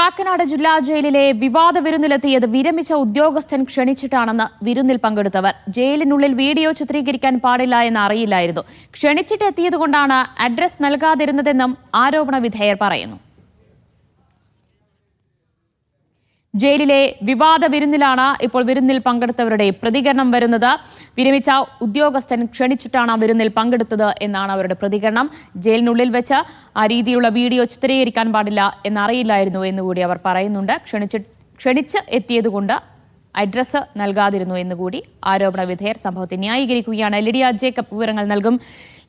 കാക്കനാട് ജില്ലാ ജയിലിലെ വിവാദ വിരുന്നിലെത്തിയത് വിരമിച്ച ഉദ്യോഗസ്ഥൻ ക്ഷണിച്ചിട്ടാണെന്ന് വിരുന്നിൽ പങ്കെടുത്തവർ. ജയിലിനുള്ളിൽ വീഡിയോ ചിത്രീകരിക്കാൻ പാടില്ല എന്ന് അറിയില്ലായിരുന്നു. ക്ഷണിച്ചിട്ട് എത്തിയതുകൊണ്ടാണ് അഡ്രസ് നൽകാതിരുന്നതെന്നും ആരോപണ വിധേയർ പറയുന്നു. ജയിലിലെ വിവാദ വിരുന്നിലാണ് ഇപ്പോൾ വിരുന്നിൽ പങ്കെടുത്തവരുടെ പ്രതികരണം വരുന്നത്. വിരമിച്ച ഉദ്യോഗസ്ഥൻ ക്ഷണിച്ചിട്ടാണ് വിരുന്നിൽ പങ്കെടുത്തത് എന്നാണ് അവരുടെ പ്രതികരണം. ജയിലിനുള്ളിൽ വെച്ച് ആ രീതിയിലുള്ള വീഡിയോ ചിത്രീകരിക്കാൻ പാടില്ല എന്നറിയില്ലായിരുന്നു എന്നുകൂടി അവർ പറയുന്നുണ്ട്. ക്ഷണിച്ച് എത്തിയതുകൊണ്ട് അഡ്രസ് നൽകാതിരുന്നു എന്നുകൂടി ആരോപണ വിധേയർ സംഭവത്തെ ന്യായീകരിക്കുകയാണ്. ലിഡിയ ജേക്കബ് വിവരങ്ങൾ നൽകും.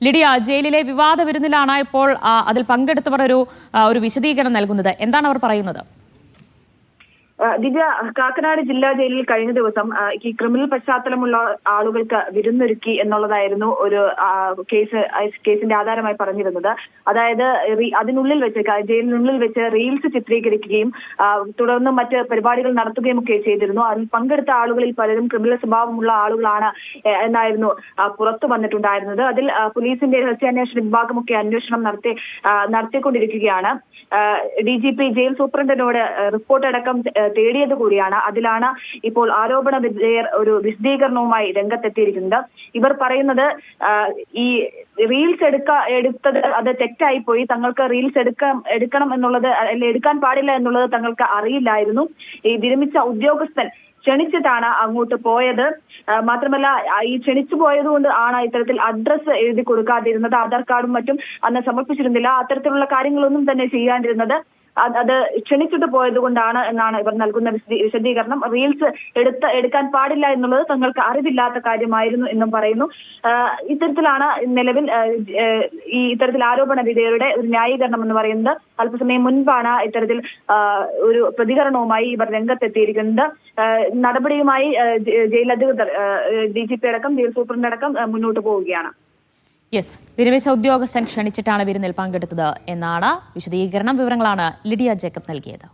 ലിഡിയ, ജയിലിലെ വിവാദ വിരുന്നിലാണ് ഇപ്പോൾ അതിൽ പങ്കെടുത്തവർ ഒരു വിശദീകരണം നൽകുന്നത്. എന്താണ് അവർ പറയുന്നത്? ദിവ്യ, കാക്കനാട് ജില്ലാ ജയിലിൽ കഴിഞ്ഞ ദിവസം ഈ ക്രിമിനൽ പശ്ചാത്തലമുള്ള ആളുകൾക്ക് വിരുന്നൊരുക്കി എന്നുള്ളതായിരുന്നു ഒരു കേസിന്റെ ആധാരമായി പറഞ്ഞിരുന്നത്. അതായത് അതിനുള്ളിൽ വെച്ച് ജയിലിനുള്ളിൽ വെച്ച് റീൽസ് ചിത്രീകരിക്കുകയും തുടർന്ന് മറ്റ് പരിപാടികൾ നടത്തുകയും ഒക്കെ ചെയ്തിരുന്നു. അതിൽ പങ്കെടുത്ത ആളുകളിൽ പലരും ക്രിമിനൽ സ്വഭാവമുള്ള ആളുകളാണ് എന്നായിരുന്നു പുറത്തു വന്നിട്ടുണ്ടായിരുന്നത്. അതിൽ പോലീസിന്റെ രഹസ്യാന്വേഷണ വിഭാഗമൊക്കെ അന്വേഷണം നടത്തിക്കൊണ്ടിരിക്കുകയാണ്. DGP ജയിൽ സൂപ്രണ്ടിനോട് റിപ്പോർട്ട് അടക്കം തേടിയത് കൂടിയാണ്. അതിലാണ് ഇപ്പോൾ ആരോപണ വിധേയർ ഒരു വിശദീകരണവുമായി രംഗത്തെത്തിയിരിക്കുന്നത്. ഇവർ പറയുന്നത് ഈ റീൽസ് എടുത്തത് അത് തെറ്റായി പോയി. തങ്ങൾക്ക് റീൽസ് എടുക്കണം എന്നുള്ളത് എടുക്കാൻ പാടില്ല എന്നുള്ളത് തങ്ങൾക്ക് അറിയില്ലായിരുന്നു. ഈ വിരമിച്ച ഉദ്യോഗസ്ഥൻ ക്ഷണിച്ചിട്ടാണ് അങ്ങോട്ട് പോയത്. മാത്രമല്ല, ഈ ക്ഷണിച്ചു പോയതുകൊണ്ട് ആണ് ഇത്തരത്തിൽ അഡ്രസ്സ് എഴുതി കൊടുക്കാതിരുന്നത്. ആധാർ കാർഡും മറ്റും അന്ന് സമർപ്പിച്ചിരുന്നില്ല. അത്തരത്തിലുള്ള കാര്യങ്ങളൊന്നും തന്നെ ചെയ്യാണ്ടിരുന്നത്. അത് ക്ഷണിച്ചിട്ട് പോയത് കൊണ്ടാണ് എന്നാണ് ഇവർ നൽകുന്ന വിശദീകരണം. റീൽസ് എടുക്കാൻ പാടില്ല എന്നുള്ളത് തങ്ങൾക്ക് അറിവില്ലാത്ത കാര്യമായിരുന്നു എന്നും പറയുന്നു. ഇത്തരത്തിലാണ് നിലവിൽ ഇത്തരത്തിൽ ആരോപണ വിധേയരുടെ ഒരു ന്യായീകരണം എന്ന് പറയുന്നത്. അല്പസമയം മുൻപാണ് ഇത്തരത്തിൽ ഒരു പ്രതികരണവുമായി ഇവർ രംഗത്തെത്തിയിരിക്കുന്നത്. നടപടിയുമായി ജയിലധികൃതർ DGP അടക്കം ജയിൽ സൂപ്രണ്ട് അടക്കം മുന്നോട്ട് പോവുകയാണ്. വിരമിച്ച ഉദ്യോഗസ്ഥൻ ക്ഷണിച്ചിട്ടാണ് വിരുന്നിൽ പങ്കെടുത്തത് എന്നാണ് വിശദീകരണം. വിവരങ്ങളാണ് ലിഡിയ ജേക്കബ് നൽകിയത്.